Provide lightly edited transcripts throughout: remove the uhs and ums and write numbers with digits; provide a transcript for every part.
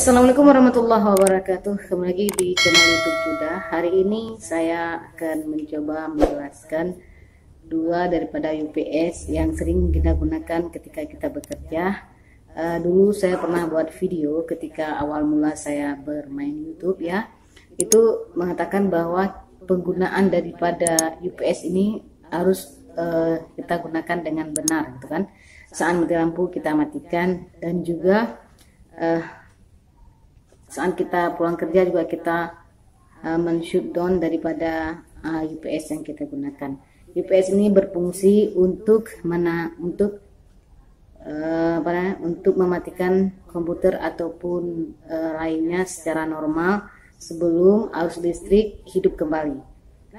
Assalamualaikum warahmatullahi wabarakatuh. Kembali lagi di channel YouTube Judah. Hari ini saya akan mencoba menjelaskan dua daripada UPS yang sering kita gunakan ketika kita bekerja. Dulu saya pernah buat video ketika awal mula saya bermain YouTube ya. Itu mengatakan bahwa penggunaan daripada UPS ini harus kita gunakan dengan benar, gitu kan. Saat mati lampu kita matikan, dan juga saat kita pulang kerja juga kita men-shutdown daripada UPS yang kita gunakan. UPS ini berfungsi untuk untuk mematikan komputer ataupun lainnya secara normal sebelum arus listrik hidup kembali.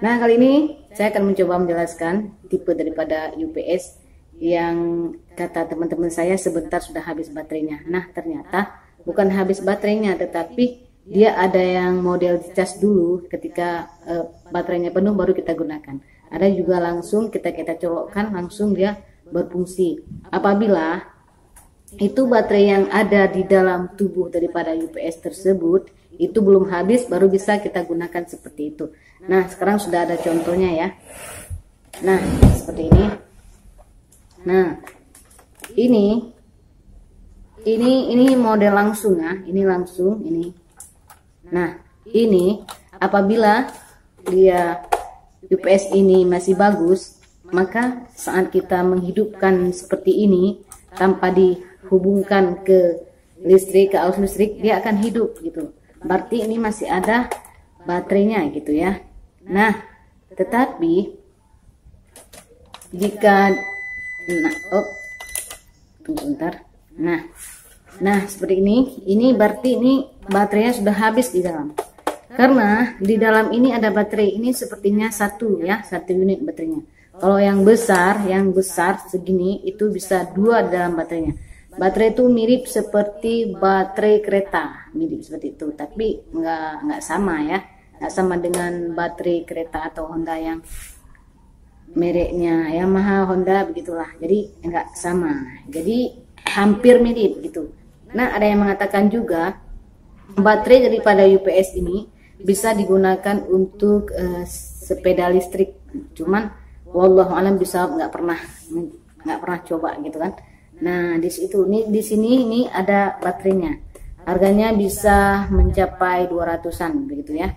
Nah, kali ini saya akan mencoba menjelaskan tipe daripada UPS yang kata teman-teman saya sebentar sudah habis baterainya. Nah, ternyata bukan habis baterainya, tetapi dia ada yang model dicas dulu, ketika baterainya penuh baru kita gunakan. Ada juga langsung kita colokkan langsung dia berfungsi. Apabila itu baterai yang ada di dalam tubuh daripada UPS tersebut itu belum habis, baru bisa kita gunakan seperti itu. Nah, sekarang sudah ada contohnya ya. Nah, seperti ini. Nah, ini model langsung ya, ini langsung ini. Nah, ini apabila dia UPS ini masih bagus, maka saat kita menghidupkan seperti ini tanpa dihubungkan ke listrik, ke arus listrik, dia akan hidup gitu. Berarti ini masih ada baterainya gitu ya. Nah, tetapi jika tunggu bentar. Nah, seperti ini berarti ini baterainya sudah habis di dalam. Karena di dalam ini ada baterai, ini sepertinya satu unit baterainya. Kalau yang besar segini itu bisa dua dalam baterainya. Baterai itu mirip seperti baterai kereta, mirip seperti itu, tapi nggak sama ya, nggak sama dengan baterai kereta atau Honda yang mereknya Yamaha, Honda begitulah. Jadi nggak sama, jadi hampir mirip gitu. Nah, ada yang mengatakan juga baterai daripada UPS ini bisa digunakan untuk sepeda listrik. Cuman wallahu alam bisa nggak pernah coba gitu kan. Nah, di sini ini ada baterainya. Harganya bisa mencapai 200-an begitu ya.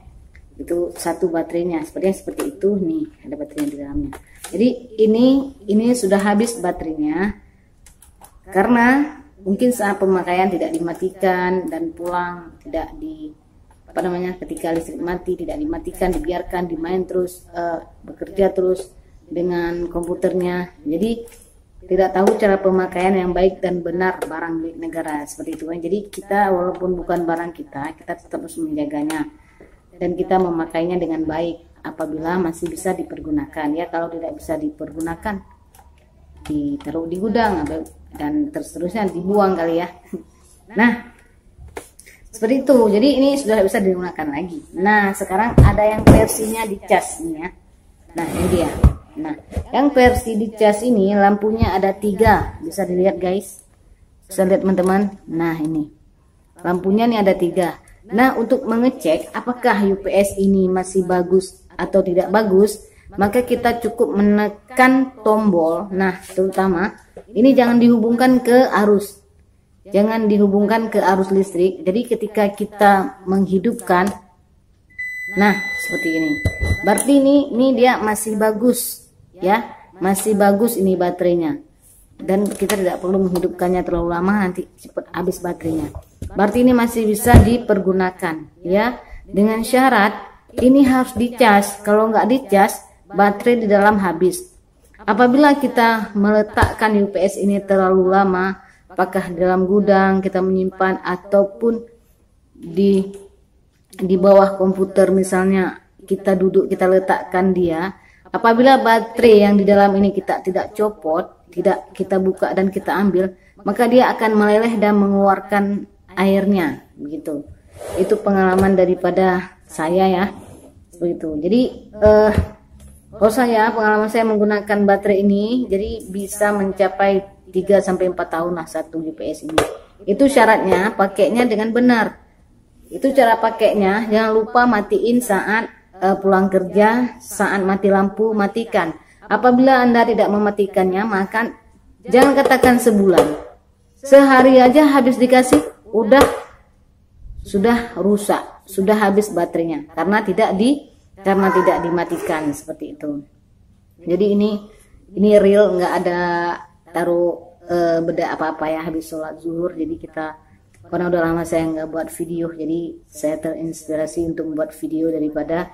Itu satu baterainya, seperti itu nih, ada baterainya di dalamnya. Jadi ini sudah habis baterainya karena mungkin saat pemakaian tidak dimatikan dan pulang tidak ketika listrik mati tidak dimatikan, dibiarkan dimain terus, bekerja terus dengan komputernya. Jadi tidak tahu cara pemakaian yang baik dan benar barang milik negara seperti itu kan. Jadi kita walaupun bukan barang kita tetap harus menjaganya dan kita memakainya dengan baik apabila masih bisa dipergunakan ya. Kalau tidak bisa dipergunakan, ditaruh di gudang dan seterusnya dibuang kali ya. Nah, seperti itu. Jadi ini sudah bisa digunakan lagi. Nah, sekarang ada yang versinya dicas nih ya. Nah, ini dia. Nah, yang versi dicas ini lampunya ada 3, bisa dilihat guys, bisa lihat teman-teman. Nah, ini lampunya nih ada 3. Nah, untuk mengecek apakah UPS ini masih bagus atau tidak bagus, maka kita cukup menekan tombol. Nah, terutama ini jangan dihubungkan ke arus, jangan dihubungkan ke arus listrik. Jadi ketika kita menghidupkan, nah seperti ini, berarti ini dia masih bagus ya, masih bagus ini baterainya, dan kita tidak perlu menghidupkannya terlalu lama, nanti cepat habis baterainya. Berarti ini masih bisa dipergunakan ya, dengan syarat ini harus dicas. Kalau nggak dicas, baterai di dalam habis. Apabila kita meletakkan UPS ini terlalu lama, apakah di dalam gudang kita menyimpan ataupun di bawah komputer misalnya, kita duduk kita letakkan dia, apabila baterai yang di dalam ini kita tidak copot, tidak kita buka dan kita ambil, maka dia akan meleleh dan mengeluarkan airnya begitu. Itu pengalaman daripada saya ya, begitu. Jadi pengalaman saya menggunakan baterai ini, jadi bisa mencapai 3 sampai 4 tahun lah satu UPS ini. Itu syaratnya pakainya dengan benar. Itu cara pakainya, jangan lupa matiin saat pulang kerja, saat mati lampu matikan. Apabila Anda tidak mematikannya, maka jangan katakan sebulan, sehari aja habis dikasih sudah rusak, sudah habis baterainya karena tidak dimatikan seperti itu. Jadi ini real, nggak ada taruh beda apa-apa ya habis sholat zuhur. Jadi karena udah lama saya nggak buat video, jadi saya terinspirasi untuk membuat video daripada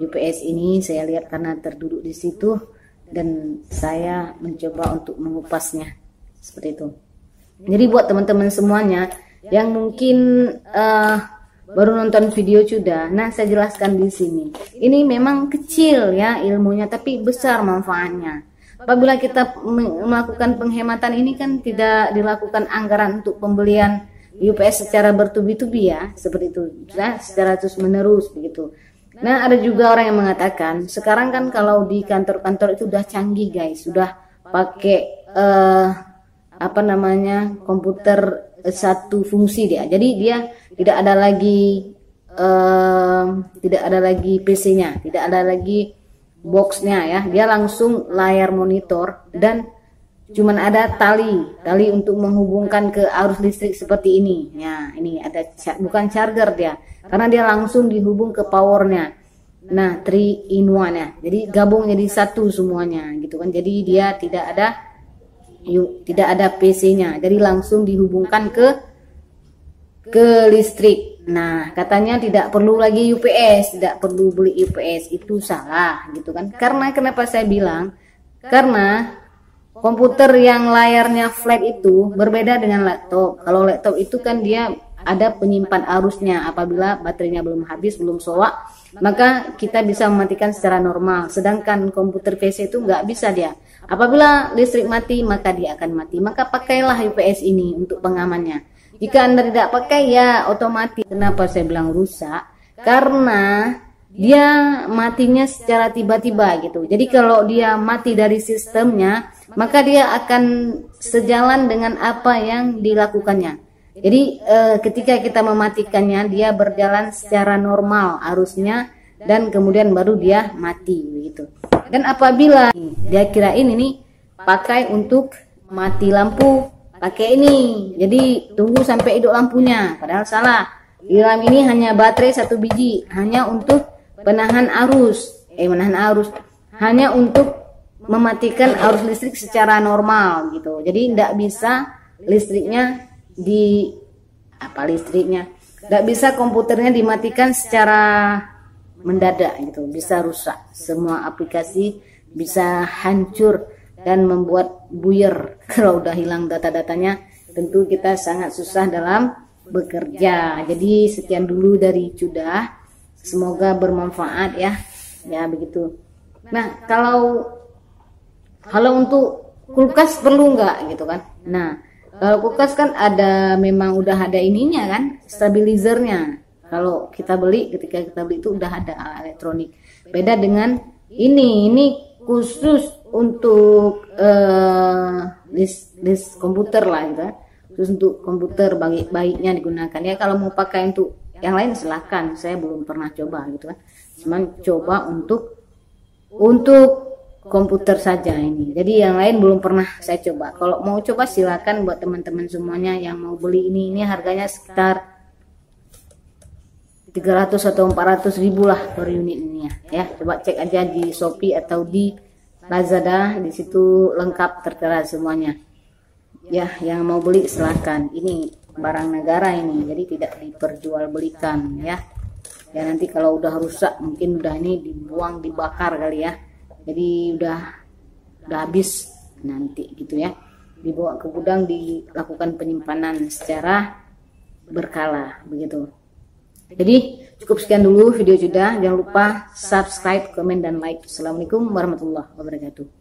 UPS ini. Saya lihat karena terduduk di situ dan saya mencoba untuk mengupasnya seperti itu. Jadi buat teman-teman semuanya yang mungkin baru nonton video sudah, nah saya jelaskan di sini. Ini memang kecil ya ilmunya, tapi besar manfaatnya. Apabila kita melakukan penghematan ini kan tidak dilakukan anggaran untuk pembelian UPS secara bertubi-tubi ya, seperti itu, ya, secara terus menerus begitu. Nah ada juga orang yang mengatakan sekarang kan kalau di kantor-kantor itu udah canggih guys, sudah pakai komputer satu fungsi dia. Jadi dia tidak ada lagi PC-nya, tidak ada lagi boxnya ya. Dia langsung layar monitor dan cuman ada tali untuk menghubungkan ke arus listrik seperti ini. Ya, ini ada bukan charger dia, karena dia langsung dihubung ke powernya. Nah, 3 in 1 ya. Jadi gabung jadi satu semuanya gitu kan. Jadi dia tidak ada PC-nya, jadi langsung dihubungkan ke listrik. Nah katanya tidak perlu lagi UPS, tidak perlu beli UPS. Itu salah gitu kan. Karena kenapa saya bilang, karena komputer yang layarnya flat itu berbeda dengan laptop. Kalau laptop itu kan dia ada penyimpan arusnya. Apabila baterainya belum habis, belum soak, maka kita bisa mematikan secara normal. Sedangkan komputer PC itu nggak bisa dia. Apabila listrik mati, maka dia akan mati. Maka pakailah UPS ini untuk pengamannya. Jika Anda tidak pakai, ya otomatis. Kenapa saya bilang rusak? Karena dia matinya secara tiba-tiba gitu. Jadi kalau dia mati dari sistemnya, maka dia akan sejalan dengan apa yang dilakukannya. Jadi ketika kita mematikannya, dia berjalan secara normal arusnya, dan kemudian baru dia mati begitu. Dan apabila dia kirain ini pakai untuk mati lampu, pakai ini, jadi tunggu sampai hidup lampunya, padahal salah. Di dalam ini hanya baterai 1 biji, hanya untuk menahan arus, hanya untuk mematikan arus listrik secara normal gitu. Jadi tidak bisa tidak bisa komputernya dimatikan secara mendadak gitu, bisa rusak, semua aplikasi bisa hancur dan membuat buyar. Kalau udah hilang data-datanya, tentu kita sangat susah dalam bekerja. Jadi sekian dulu dari Cudah, semoga bermanfaat ya begitu. Nah kalau untuk kulkas perlu nggak gitu kan? Nah kalau kulkas kan memang udah ada ininya kan, stabilizernya. Kalau ketika kita beli itu udah ada alat elektronik. Beda dengan ini khusus untuk list komputer lah gitu. Khusus untuk komputer, baiknya digunakan ya. Kalau mau pakai untuk yang lain silahkan, saya belum pernah coba gitu kan. Cuman coba untuk komputer saja ini. Jadi yang lain belum pernah saya coba. Kalau mau coba silakan buat teman-teman semuanya yang mau beli ini harganya sekitar 300 atau 400 ribu lah per unit ini ya. Coba cek aja di Shopee atau di Lazada, di situ lengkap tertera semuanya. Ya, yang mau beli silahkan. Ini barang negara ini, jadi tidak diperjualbelikan ya. Ya nanti kalau udah rusak mungkin udah ini dibuang, dibakar kali ya. Jadi udah habis nanti gitu ya. Dibawa ke gudang, dilakukan penyimpanan secara berkala begitu. Jadi cukup sekian dulu video Cudah. Jangan lupa subscribe, komen, dan like. Assalamualaikum warahmatullahi wabarakatuh.